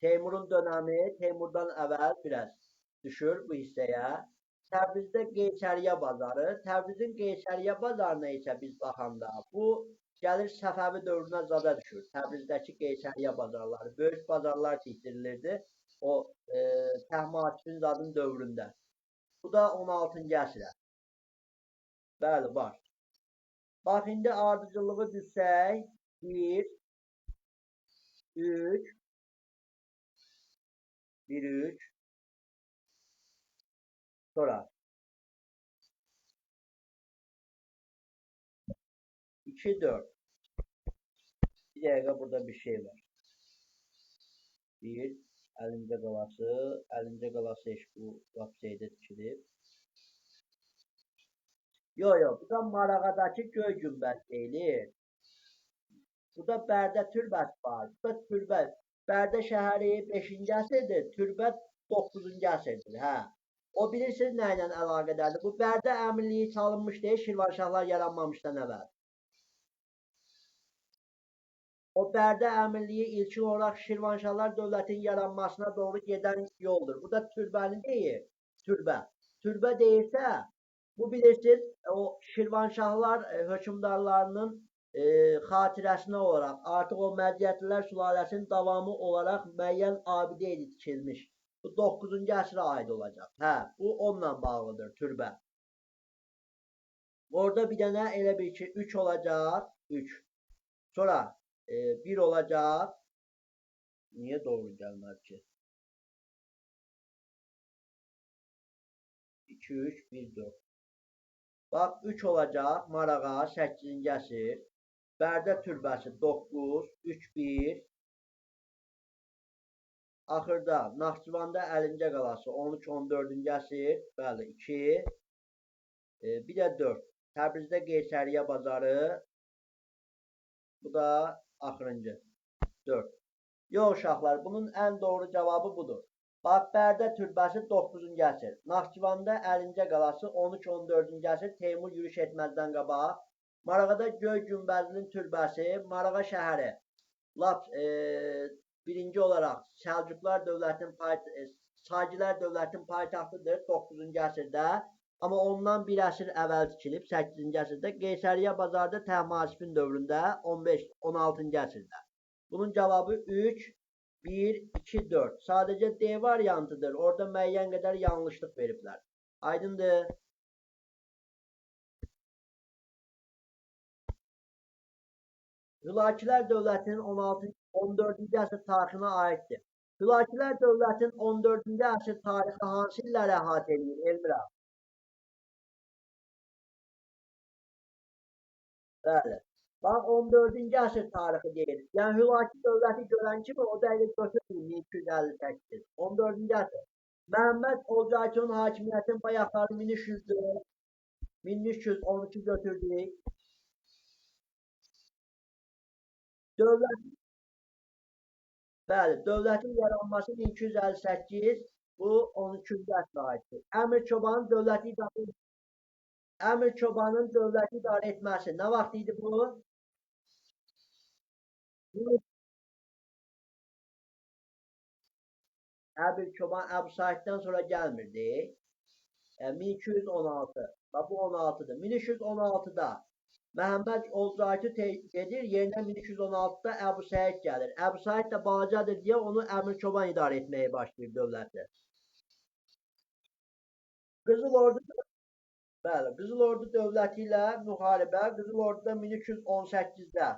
A: Teymurun dönəmi Teymurdan əvvəl biraz düşür bu hissəyə. Təbrizdə Qeysəriyyə bazarı. Təbrizin Qeysəriyyə bazarına isə biz baxanda bu gəlir Səfəvi dövrünə zada düşür. Təbrizdəki Qeysəriyyə bazarları. Böyük bazarlar tikdirilirdi. O Təhmasibin zadın dövründə. Bu da 16-cı əsrə. Bəli, var. Bax, indi ardıcılığı düzsək. 1, 3, 1, 3. Sonra 2, 4. Bir dəqiqə burada bir şey var. 1, Əlincə qalası. Əlincə qalası heç bu vəbsəydə tikilib. Yox, bu da Marağadakı Göy Günbəz deyilir. Bu da Bərdə türbəsi var. Bu da türbə. Bərdə şəhəri 5-ci əsrdir, türbə 9-cu əsrdir. Hə. O bilirsiniz nə ilə əlaqədədir? Bu Bərdə əmirliyi çalınmışdı, Şirvanşahlar yaranmamışdan əvvəl. O Bərdə əmirliyi ilkin olaraq Şirvanşahlar dövlətinin yaranmasına doğru gedən yoldur. Bu da türbəni deyir. Türbə. Türbə deyirsə, Bu bilirsiniz o Şirvanşahlar hökümdarlarının xatirəsinə olaraq artıq o Məciyyətlilər sülaləsinin davamı olaraq müəyyən abidə idi tikilmiş. Bu 9-cu əsrə aid olacaq. Hə, bu onunla bağlıdır türbə. Orada bir dənə elə bir ki 3 olacaq. 3. Sonra 1 olacaq. Niyə doğru gəlmədi ki? 2, 3, 1, 4. Bax 3 olacaq. Marağa 8-ci əsr. Bərdə türbəsi 9, 3, 1. Axırda Naxçıvanda Əlincə qalası 13, 14-cü əsr. Bəli 2. Bir də 4. Təbrizdə Qeysəriyyə bazarı. Bu da axırıncı. 4. Yox uşaqlar, bunun ən doğru cavabı budur. Bax, Bərdə türbəsi 9-cu əsr. Naxçıvanda Əlincə qalası 13-14-cü əsr Teymur yürüş etməzdən qabaq. Marağada Göy Günbəzlinin türbəsi, Marağa şəhəri. Lap birinci olaraq Səlcuqlar dövlətinin Sacilər dövlətinin paytaxtıdır 9-cu əsrdə. Amma ondan bir əsr əvvəl tikilib 8-ci əsrdə. Qeysəriyyə bazarda Təhmasibin dövründə 15-16-cı əsrdə. Bunun cevabı 3, 1, 2, 4. Sadəcə D variantıdır. Orada müəyyən qədər yanlışlıq veriblər. Aydındır. Hülakilər dövlətinin 14-cü əsr tarixinə aiddir. Hülakilər dövlətinin 14-cü əsr tarixi hansı illəri əhatə edir, Elmira? Bəli. Bax 14-cü əsr tarixi deyir. Yəni Hülaki dövləti görən kimi o dəqiqə götürmür 1258. 14-cü əsr. Məhəmməd Olcaytunun hakimiyyətinin bayaqları 1304, 1312 götürdük. Dövlət, bəli, dövlətin yaranması 1258, bu 12-cü əsrə aiddir. Əmir Çobanın dövləti idarə Əmir Çobanın dövləti idarə etməsi nə vaxt idi bu? Əbül Çoban Əbu Saiddən sonra gəlmirdi. 1216. Bax bu 16'dır. 1316'da Məhəmməd Olcaytı gedir, yerinə 1316'da Əbu Said gəlir. Əbu Said də balacadır deyə onu Əmir Çoban idarə etməyə başlayır dövləti. Qızıl Ordu bəli, Qızıl Ordu dövləti ilə müharibə Qızıl Orduda 1318'də.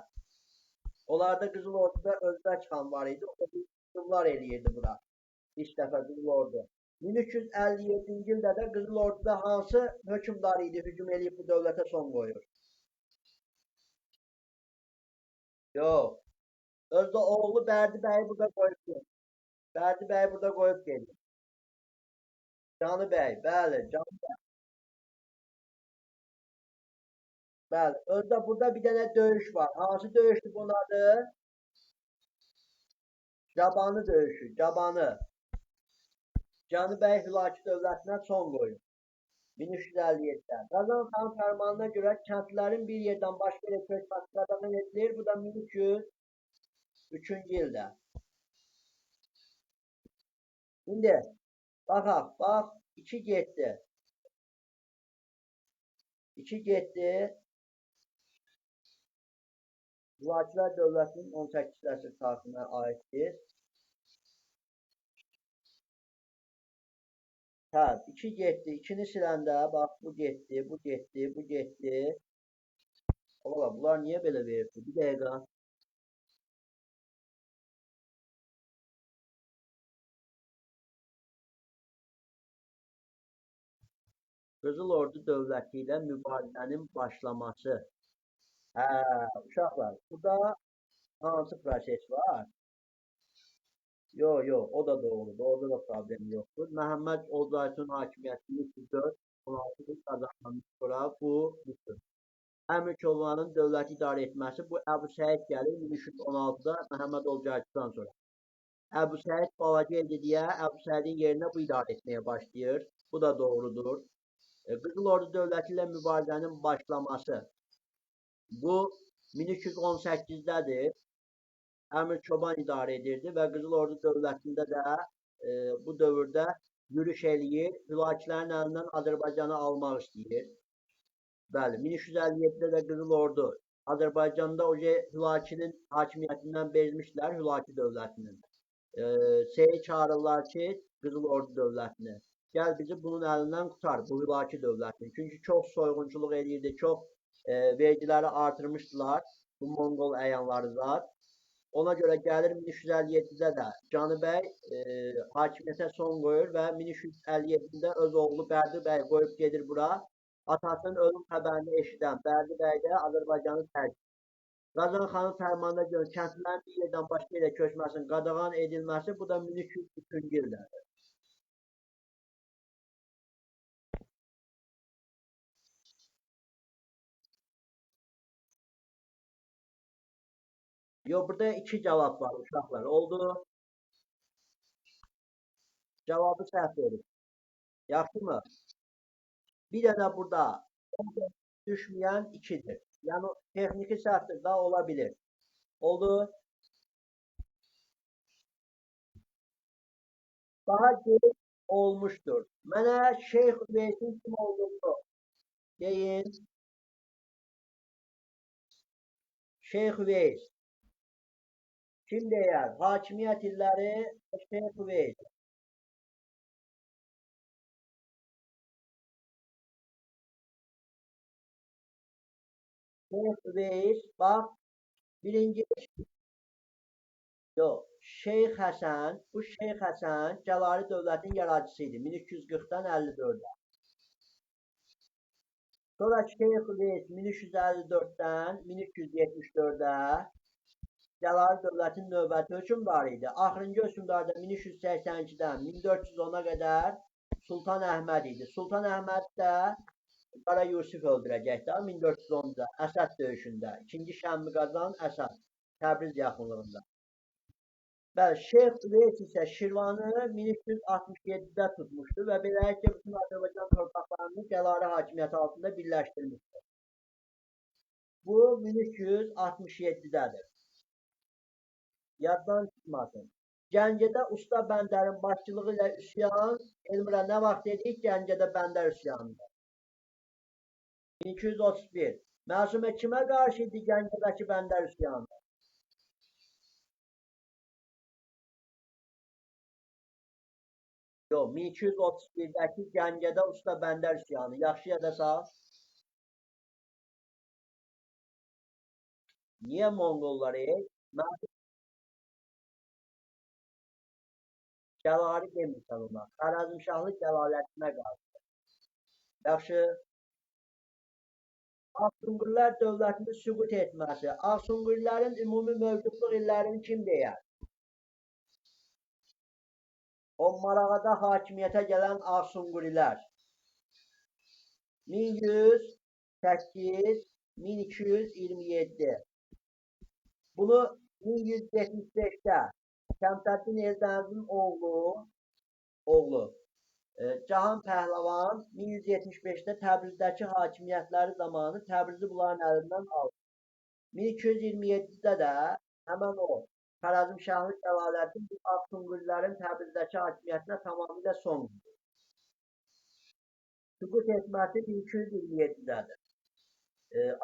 A: Onlarda Qızıl Orduda Özbək xan var idi. O da hücumlar eləyirdi bura. İlk dəfə Qızıl Ordu. 1357-ci ildə də Qızıl Orduda hansı hökmdar idi hücum eləyib bu dövlətə son qoyur? Yox. Özdə oğlu Bərdi bəyi burada qoyub gedir. Bərdi bəyi burada qoyub gedir. Canı bəy, bəli, Canı bəy. Bəli, özdə burada bir dənə döyüş var. Hansı döyüşdür bunun adı? Cabanı döyüşü, Cabanı. Canı bəy Hülaki dövlətinə son qoyur. 1357'də. Qazan xan fərmanına görə kəndlilərin bir yerdən başqa yerə köçməsi qadağan edilir. Bu da 1303-cü ildə. İndi baxaq, bax 2 getdi. 2 getdi. Hülakilər dövlətinin 18 əsr tarixinə aiddir. Hə, 2 getdi. 2-ni siləndə bax bu getdi, bu getdi, bu getdi. Ola, bunlar niyə belə verdi? Bir dəqiqə. Qızıl Ordu dövləti ilə mübarizənin başlaması. Hə, uşaqlar, burada hansı proses var? Yo, yo, o da doğrudur. Orada da problem yoktur. Məhəmməd Olcaytun hakimiyyətini 1304-16 qazandıqdan sonra bu bitir. Əmir Çobanın dövləti idarə etməsi bu Əbu Səid gəlir 1316-da Məhəmməd Olcaytundan sonra. Əbu Səid balaca idi deyə Əbu Səidin yerinə bu idarə etməyə başlayır. Bu da doğrudur. Qızıl Ordu dövləti ilə mübarizənin başlaması bu 1318'dədir. Əmir Çoban idarə edirdi və Qızıl Ordu dövlətində də bu dövrdə yürüş eləyir. Hülakülərin əlindən Azərbaycanı almaq istəyir. Bəli, 1357-də də Qızıl Ordu Azərbaycanda Hülakinin hakimiyyətindən bezmişlər, Hülaki dövlətinin. Şeyi çağırırlar ki, Qızıl Ordu dövlətini. Gəl bizi bunun əlindən qutar, bu Hülaki dövlətini. Çünki çox soyğunçuluq edirdi, çox vergiləri artırmışdılar bu Monqol əyanları zat. Ona görə gəlir 1357-də də Canıbəy hakimiyyətə son qoyur və 1357-də öz oğlu Bərdi bəy qoyub gedir bura. Atasının ölüm xəbərini eşidən Bərdi bəy də Azərbaycanı tərk edir. Qazan xanın fərmanına görə kəndlilərin bir yerdən başqa yerə köçməsinin qadağan edilməsi bu da 1303-cü ildə. Yox, burada iki cavab var uşaqlar. Oldu. Cavabı səhv verir. Yaxşımı? Bir də burada düşməyən 2-dir. Yəni texniki səhvdir da ola bilir. Oldu. Daha geniş olmuştur. Mənə Şeyx Üveysin kim olduğunu deyin. Şeyx Üveys. Kim deyər? Hakimiyyət illəri Şeyx Üveys. Şeyx Üveys, bax, birinci yox, Şeyx Həsən, bu Şeyx Həsən Cəlali dövlətin yaradıcısı idi 1340-dan 54-ə. Sonra Şeyx Üveys 1354-dən 1374-ə Cəlali dövlətin növbəti hökmdarı idi. Axırıncı hökmdar da 1382-dən 1410-a qədər Sultan Əhməd idi. Sultan Əhməd də Qara Yusif öldürəcəkdə 1410-da Əsəd döyüşündə. 2-ci Şəmmi qazan Əsəd Təbriz yaxınlığında. Bəli, Şeyx Üveys isə Şirvanı 1367-də tutmuşdu və beləliklə bütün Azərbaycan torpaqlarını Cəlali hakimiyyəti altında birləşdirmişdi. Bu 1367-dədir. Yaddan çıxmasın. Gəncədə Usta Bəndərin başçılığı ilə üsyan, Elmirə nə vaxt dedik? Gəncədə Bəndər üsyanında. 1231. Məsumə kimə qarşı idi Gəncədəki Bəndər üsyanı? Yox, 1231-dəki Gəncədə Usta Bəndər üsyanı. Yaxşı yadasaq? Niyə Monqolları? Cəlali demirsən ona. Xərəzmşahlı cəlalətinə qarşı. Yaxşı. Ağsunqurlar dövlətini süqut etməsi. Ağsunqurların ümumi mövcudluq illərini kim deyər? O Marağada hakimiyyətə gələn Ağsunqurilər. 1108, 1227. Bunu 1175-də Şəmsəddin Eldənizin oğlu Cahan Pəhləvan 1175-də Təbrizdəki hakimiyyətləri zamanı Təbrizi bunların əlindən aldı. 1227-də də həmən o Xərəzmşahlı Cəlaləddin bu Ağsunqurilərin Təbrizdəki hakimiyyətinə tamamilə son qoydu. Süqut etməsi 1227-dədir.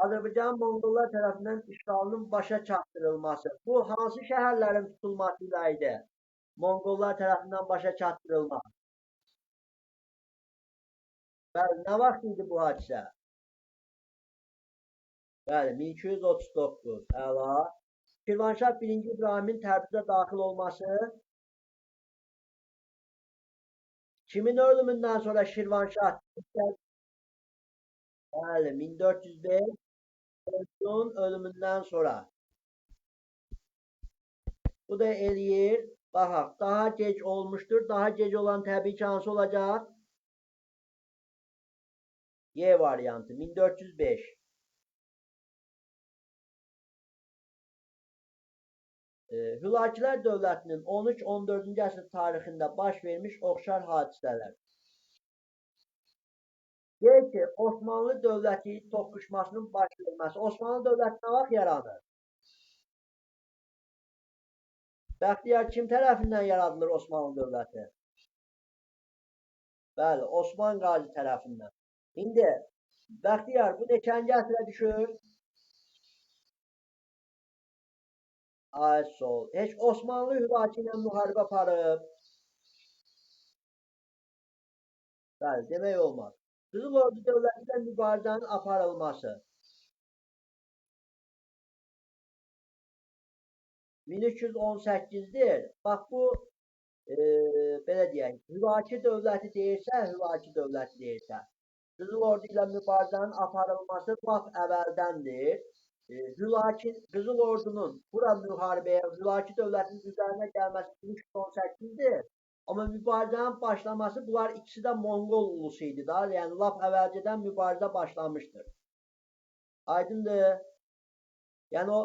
A: Azərbaycan Monqollar tərəfindən işğalının başa çatdırılması. Bu hansı şəhərlərin tutulması ilə idi? Monqollar tərəfindən başa çatdırılmaq. Bəli, nə vaxt idi bu hadisə? Bəli, 1239. Əla. Şirvanşah 1-ci İbrahimin Təbrizə daxil olması. Kimin ölümündən sonra Şirvanşah? Bəli, 1405 Onun ölümündən sonra. Bu da eləyir. Baxaq, daha gec olmuşdur. Daha gec olan təbii ki, hansı olacaq? Y variantı 1405. Hülakilər dövlətinin 13-14-cü əsr tarixində baş vermiş oxşar hadisələr. Deyir ki, Osmanlı dövləti toqquşmasının baş verməsi. Osmanlı dövləti nə vaxt yaranır? Bəxtiyar kim tərəfindən yaradılır Osmanlı dövləti? Bəli, Osman Qazi tərəfindən. İndi Bəxtiyar bu neçənci əsrə düşür? Ay sol. Heç Osmanlı hülaci ilə müharibə aparıb? Bəli, demək olmaz. Qızıl Ordu dövləti ilə mübarizənin aparılması 1318-dir. Bax bu belə deyək, hülaci dövləti deyirsə, hülaci dövləti deyirsə, Qızıl Ordu ilə mübarizənin aparılması lap əvvəldəndir. Qızıl Ordunun bura müharibəyə, hülaci dövlətinin üzərinə gəlməsi 1318-dir. Amma mübarizənin başlaması bunlar ikisi də Monqol ulusu idi da. Yəni lap əvvəlcədən mübarizə başlamışdır. Aydındır. Yəni o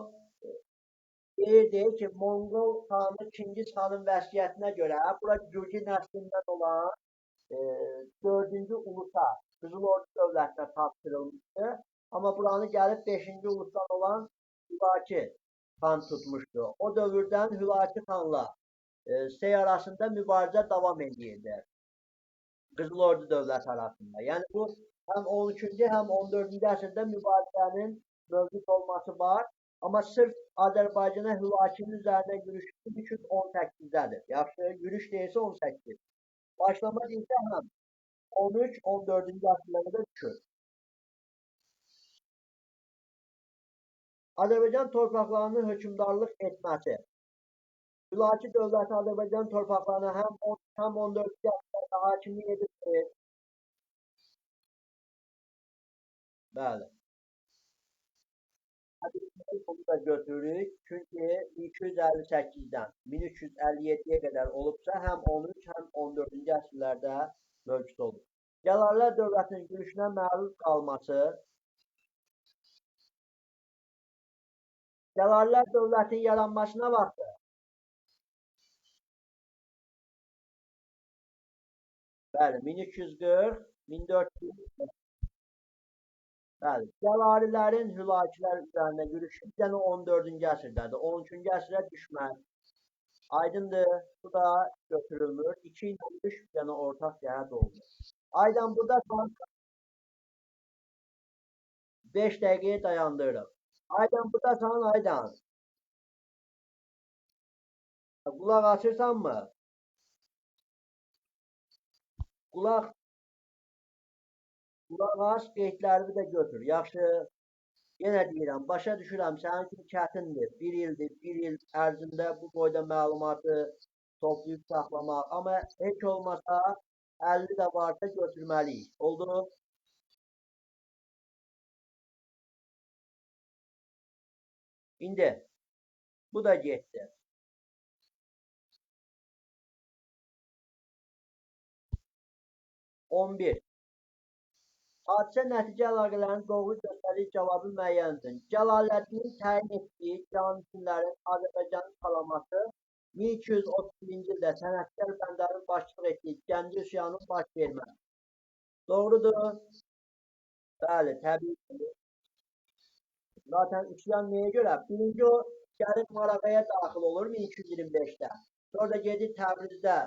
A: deyir ki, Monqol xanı Çingiz xanın vəsiyyətinə görə bura Gürcü nəslindən olan 4-cü ulusa Qızıl Ordu dövlətinə tapşırılmışdı. Amma buranı gəlib 5-ci ulusdan olan Hülaki xan tutmuşdu. O dövrdən Hülaki xanla Sey arasında mübarizə davam edirdi. Qızıl Ordu dövləti arasında. Yəni bu həm 13-cü, həm 14-cü əsrdə mübarizənin mövcud olması var. Amma sırf Azərbaycana Hülakinin üzərində yürüş 1318-dədir. Yaxşı, yürüş deyilsə 18. Başlama deyilsə həm 13-14-cü əsrlərdə düşür. Azərbaycan torpaqlarının hökmdarlıq etməsi. Hülaki dövləti Azərbaycan torpaqlarına həm 14-cü əsrlərdə hakimlik edib. Bəli. Bunu da götürürük. Çünki 258-dən 1357-yə qədər olubsa, həm 13, həm 14-cü əsrlərdə mövcud olur. Gələrlər dövlətinin yürüşünə məruz qalması, Gələrlər dövlətinin yaranmasına vaxtı. Bəli, 1340, 1400. Bəli, Gəlarilərin Hülakilər üzərinə yürüşü yəni 14-cü əsrdədir. 13-cü əsrə düşməz. Aydındır, bu da götürülmür. 2 ilə 3 yəni ortaq cəhət oldu. Aydan burada 5 dəqiqəyə dayandırırıq. Aydan buradasan, Aydan. Qulaq açırsanmı? Qulaq aç, qeydlərimi də götür. Yaxşı. Yenə deyirəm, başa düşürəm, sənin üçün çətindir. Bir ildir, bir il ərzində bu boyda məlumatı toplayıb saxlamaq. Amma heç olmasa 50 də varsa götürməliyik. Oldu? İndi bu da getdi. 11. Hadisə nəticə əlaqələrinin doğru göstərici cavabı müəyyəndir. Cəlaləddinin təyin etdiyi canişinlərin Azərbaycanın salaması 1231-ci ildə sənətkar Bəndərin başçılıq etdiyi Gəncə üsyanının baş verməsi. Doğrudur. Bəli, təbii. Zaten üsyan nəyə görə? Birinci o gəlib Maraqaya daxil olur 1225-də. Sonra da gedir Təbrizdə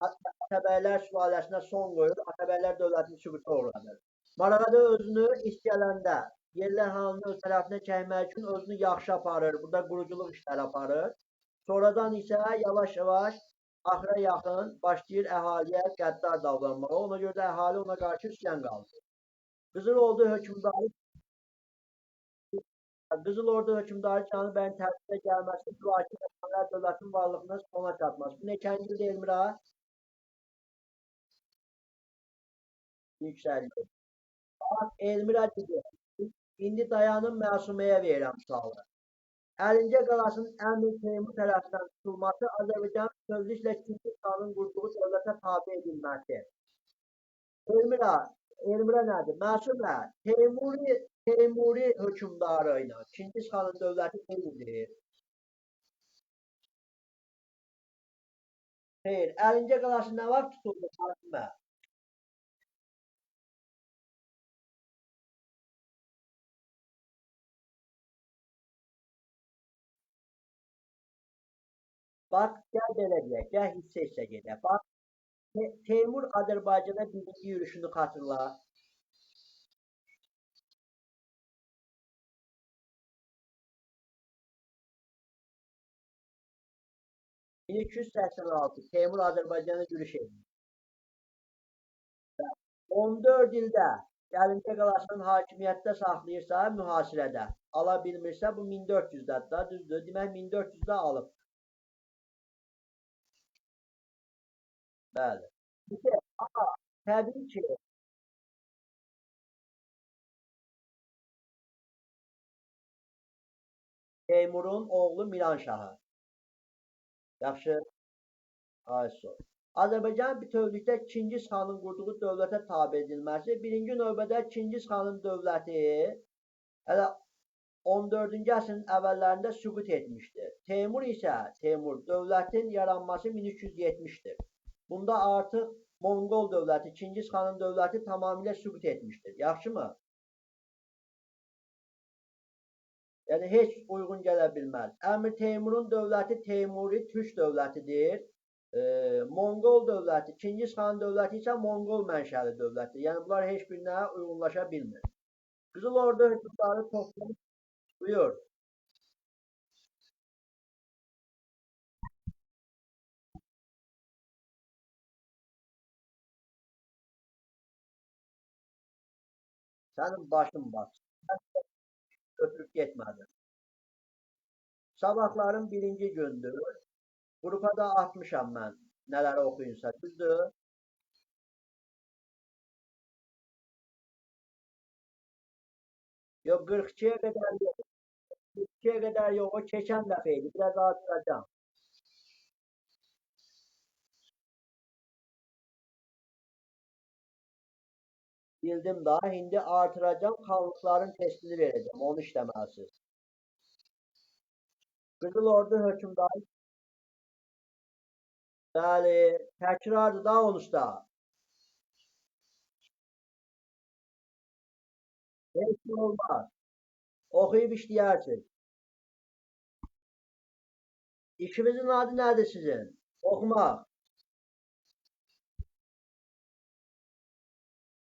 A: Atabəylər sülaləsinə son qoyur, Atabəylər dövlətini süquta uğradır. Maraqada özünü iş gələndə yerlər halını öz tərəfinə çəkmək üçün özünü yaxşı aparır, burada quruculuq işləri aparır. Sonradan isə yavaş-yavaş axıra yaxın başlayır əhaliyə qəddar davranmağa. Ona görə də əhali ona qarşı üsyan qaldırır. Qızıl Ordu hökmdarı Canı bəyin tərtibə gəlməsi, Hülaki Osmanlı dövlətinin varlığına sona çatması. Bu neçənci ildə Elmira? Yüksəlir. Elmira dedi, indi dayanın Məsuməyə verirəm sualı. Əlincə qalasının Əmir Teymur tərəfindən tutulması Azərbaycanın sözlüklə Çingiz xanın qurduğu dövlətə tabe edilməsi. Elmira nədir? Məsumə, Teymuri hökmdarı ilə Çingiz xanın dövləti eynidir. Xeyr, Əlincə qalası nə vaxt tutuldu Məsumə? Bax, gəl belə deyək, gəl hissə-hissə gedək. Bax, Teymur Azərbaycana birinci yürüşünü xatırla. 1286 Teymur Azərbaycana yürüş edir. 14 ildə Gəlincə qalasının hakimiyyətdə saxlayırsa, mühasirədə. Ala bilmirsə, bu 1400-dədir da, düzdür. Demək, 1400-də alıb. Bəli. Amma təbii ki, Teymurun oğlu Miranşahı. Yaxşı, Aysu. Azərbaycan bütövlükdə Çingiz xanın qurduğu dövlətə tabe edilməsi, birinci növbədə Çingiz xanın dövləti hələ 14-cü əsrin əvvəllərində süqut etmişdir. Teymur dövlətin yaranması 1370-dir. Bunda artıq Monqol dövləti, Çingiz xanın dövləti tamamilə süqut etmişdir. Yaxşımı? Yəni heç uyğun gələ bilməz. Əmir Teymurun dövləti Teymuri Türk dövlətidir. Monqol dövləti, Çingiz xan dövləti isə Monqol mənşəli dövlətdir. Yəni bunlar heç birinə uyğunlaşa bilmir. Qızıl Ordu hökmdarı toplanıb buyur. Sənin başın bax. Götürüb getmədin. Sabahların birinci gündür. Qrupa da atmışam mən. Nələri oxuyunsa, düzdür? Yox, 42-yə qədər yox. 42-yə qədər yox, o keçən dəfə idi. Biraz artıracağım. Bildim daha, indi artıracağım, xanlıqların testini verəcəm. Onu işləməlisiniz. Qızıl Ordu hökmdarı. Bəli, təkrardır da onsuz da. Heç nə olmaz. Oxuyub işləyərsiniz. İşinizin adı nədir sizin? Oxumaq.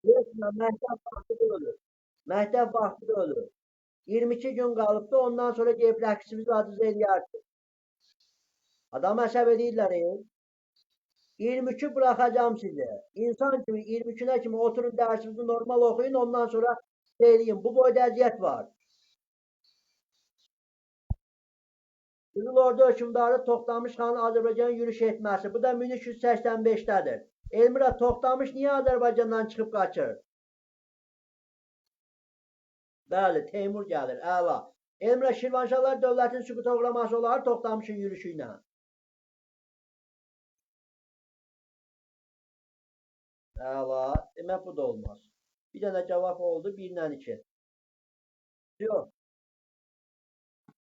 A: Yoxsa məktəb vaxtıda ölür. Məktəb vaxtıda ölür. 22 gün qalıbdı, ondan sonra gəlib rəqsimizi adınızı eləyərsiniz. Adam əsəb edirlər. 22 bıraxacağım sizi. İnsan kimi 22-nə kimi oturun dərsinizi normal oxuyun, ondan sonra söyləyin. Bu boyda əziyyət var. Qızıl Ordu hökmdarı Toxtamış xanın Azərbaycana yürüş etməsi. Bu da 1385-dədir. Elmira, Toxtamış niyə Azərbaycandan çıxıb qaçır? Bəli, Teymur gəlir. Əla. Elmira, Şirvanşahlar dövlətin süquta uğraması olar Toxtamışın yürüşü ilə. Əla. Demək bu da olmaz. Bir dənə cavab oldu, 1-lə 2. Yox.